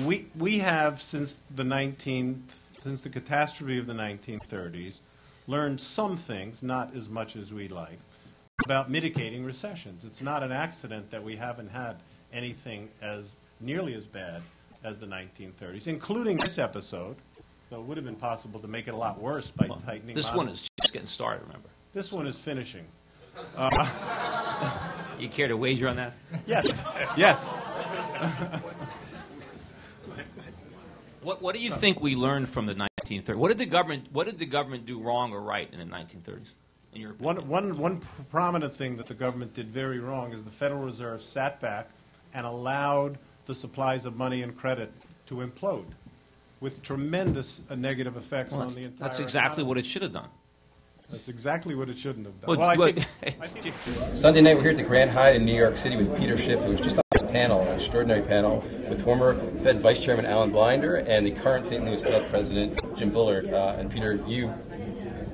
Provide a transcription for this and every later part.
we have since the catastrophe of the 1930s learned some things, not as much as we like, about mitigating recessions. It's not an accident that we haven't had anything as nearly as bad as the 1930s, including this episode. So it would have been possible to make it a lot worse by tightening. This one is just getting started, remember? This one is finishing. You care to wager on that? Yes. Yes. What do you think we learned from the 1930s? What did the government do wrong or right in the 1930s? In your opinion? One prominent thing that the government did very wrong is the Federal Reserve sat back and allowed the supplies of money and credit to implode, with tremendous negative effects on the entire That's exactly economy. what it should have done. That's exactly what it shouldn't have done. Well, I think Sunday night, we're here at the Grand Hyatt in New York City with Peter-Schiff, who was just on this panel, an extraordinary panel, with former Fed Vice Chairman Alan Blinder and the current St. Louis Fed President Jim Bullard. And Peter, you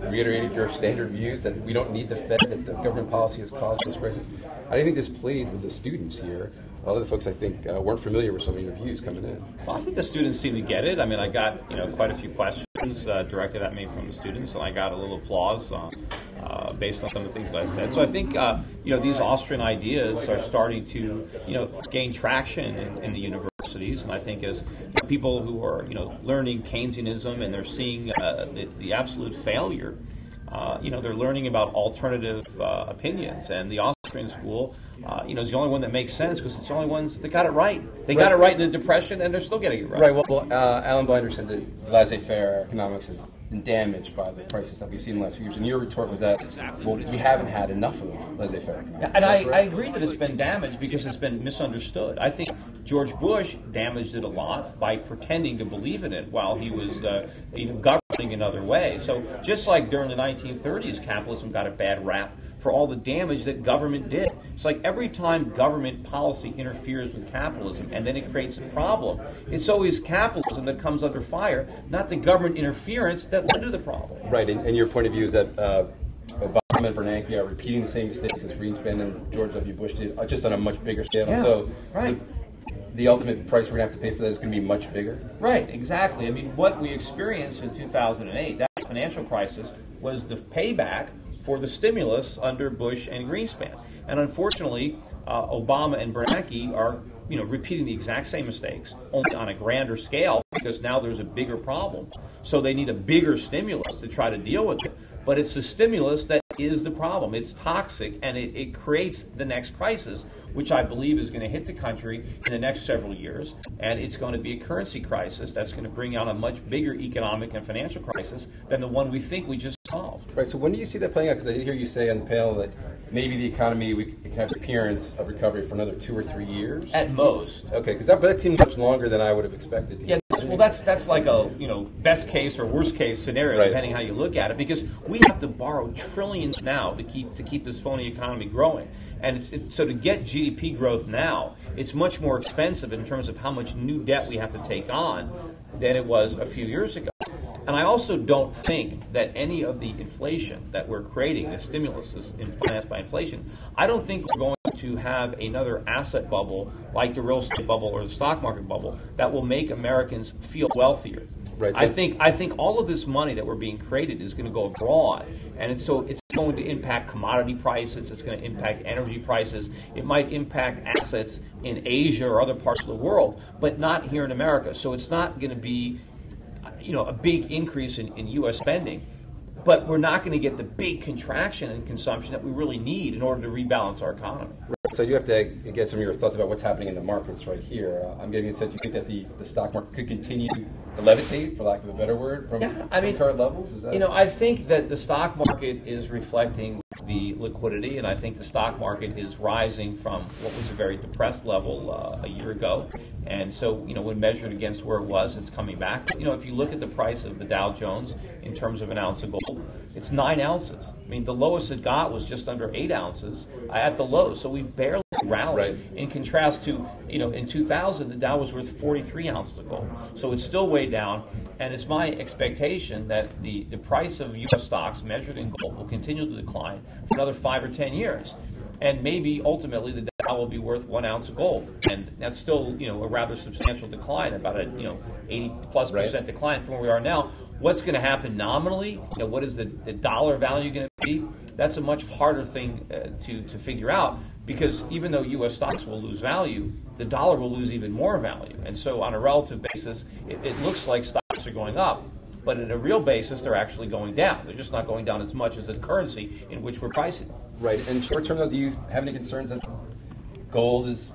reiterated your standard views that we don't need the Fed, that the government policy has caused this crisis. How do you think this played with the students here? A lot of the folks, I think, weren't familiar with some of your views coming in. Well, I think the students seem to get it. I mean, I got quite a few questions directed at me from the students, and I got a little applause based on some of the things that I said. So I think these Austrian ideas are starting to gain traction in the universities, and I think as people who are learning Keynesianism and they're seeing the absolute failure, they're learning about alternative opinions, and the Austrian school is the only one that makes sense because it's the only ones that got it right. They got it right in the Depression, and they're still getting it right. Right. Well, Alan Blinder said that laissez-faire economics has been damaged by the crisis that we've seen in the last few years. And your retort was that, we haven't had enough of laissez-faire. Yeah, and I agree that it's been damaged because it's been misunderstood. I think George Bush damaged it a lot by pretending to believe in it while he was governing another way. So just like during the 1930s, capitalism got a bad rap for all the damage that government did. It's like every time government policy interferes with capitalism and then it creates a problem, it's always capitalism that comes under fire, not the government interference that led to the problem. Right, and your point of view is that Obama and Bernanke are repeating the same mistakes as Greenspan and George W. Bush did, just on a much bigger scale. Yeah, so right. The ultimate price we're going to have to pay for that is going to be much bigger. Right, exactly. I mean, what we experienced in 2008, that financial crisis, was the payback for the stimulus under Bush and Greenspan. And unfortunately, Obama and Bernanke are repeating the exact same mistakes, only on a grander scale, because now there's a bigger problem. So they need a bigger stimulus to try to deal with it. But it's the stimulus that is the problem. It's toxic, and it creates the next crisis, which I believe is going to hit the country in the next several years. And it's going to be a currency crisis that's going to bring on a much bigger economic and financial crisis than the one we think we just solved. Right, so when do you see that playing out? Because I did hear you say on the panel that maybe the economy, it can have the appearance of recovery for another 2 or 3 years? At most. Okay, because that seemed much longer than I would have expected. Yeah, well, that's like a best case or worst case scenario, right, depending how you look at it, because we have to borrow trillions now to keep this phony economy growing. And so to get GDP growth now, it's much more expensive in terms of how much new debt we have to take on than it was a few years ago. And I also don't think that any of the inflation that we're creating, the stimulus is financed by inflation, I don't think we're going to have another asset bubble like the real estate bubble or the stock market bubble that will make Americans feel wealthier. Right, so I think all of this money that we're being created is going to go abroad, and it's going to impact commodity prices. It's going to impact energy prices. It might impact assets in Asia or other parts of the world, but not here in America. So it's not going to be a big increase in U.S. spending, but we're not going to get the big contraction in consumption that we really need in order to rebalance our economy. Right. So you have to get some of your thoughts about what's happening in the markets right here. I'm getting the sense you think that the stock market could continue to levitate, for lack of a better word, from current levels? Is that... I think that the stock market is reflecting the liquidity, and I think the stock market is rising from what was a very depressed level a year ago. And so, when measured against where it was, it's coming back. If you look at the price of the Dow Jones in terms of an ounce of gold, it's 9 ounces. I mean, the lowest it got was just under 8 ounces at the low. So we've barely rallied. Right. In contrast to, in 2000, the Dow was worth 43 ounces of gold. So it's still way down. And it's my expectation that the price of U.S. stocks measured in gold will continue to decline for another 5 or 10 years. And maybe ultimately the now will be worth 1 ounce of gold, and that's still a rather substantial decline, about a 80+% decline from where we are now. What's going to happen nominally? What is the dollar value going to be? That's a much harder thing to figure out, because even though U.S. stocks will lose value, the dollar will lose even more value. And so on a relative basis, it looks like stocks are going up, but at a real basis, they're actually going down. They're just not going down as much as the currency in which we're pricing. Right. And short term, though, do you have any concerns that gold is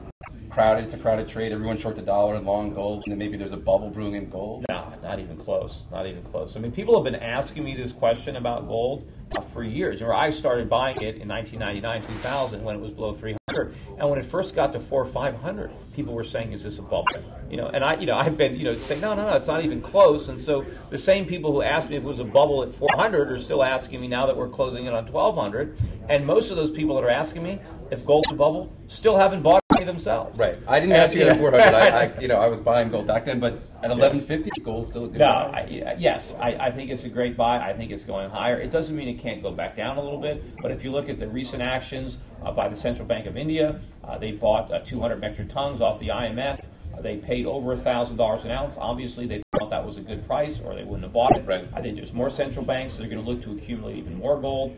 crowded? It's a crowded trade. Everyone's short the dollar and long gold, and then maybe there's a bubble brewing in gold? No, not even close. Not even close. I mean, people have been asking me this question about gold for years. Remember, I started buying it in 1999, 2000, when it was below 300, and when it first got to 400 or 500, people were saying, "Is this a bubble?" And I've been, saying, "No, it's not even close." And so the same people who asked me if it was a bubble at 400 are still asking me now that we're closing it on 1200. And most of those people that are asking me if gold's a bubble still haven't bought any themselves. Right. I didn't ask you at 400. I was buying gold back then, but at 1150, gold's still a good buy. Yes, I think it's a great buy. I think it's going higher. It doesn't mean it can't go back down a little bit, but if you look at the recent actions by the Central Bank of India, they bought 200 metric tons off the IMF. They paid over $1,000 an ounce. Obviously, they thought that was a good price, or they wouldn't have bought it. Right. I think there's more central banks that are going to look to accumulate even more gold.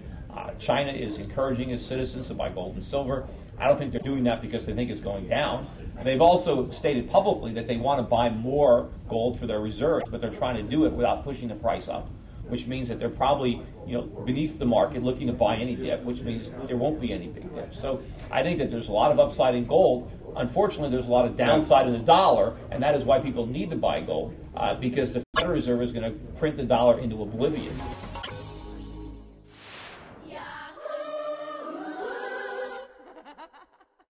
China is encouraging its citizens to buy gold and silver. I don't think they're doing that because they think it's going down. And they've also stated publicly that they want to buy more gold for their reserves, but they're trying to do it without pushing the price up, which means that they're probably beneath the market looking to buy any dip, which means there won't be any big dip. So I think that there's a lot of upside in gold. Unfortunately, there's a lot of downside in the dollar, and that is why people need to buy gold, because the Federal Reserve is going to print the dollar into oblivion.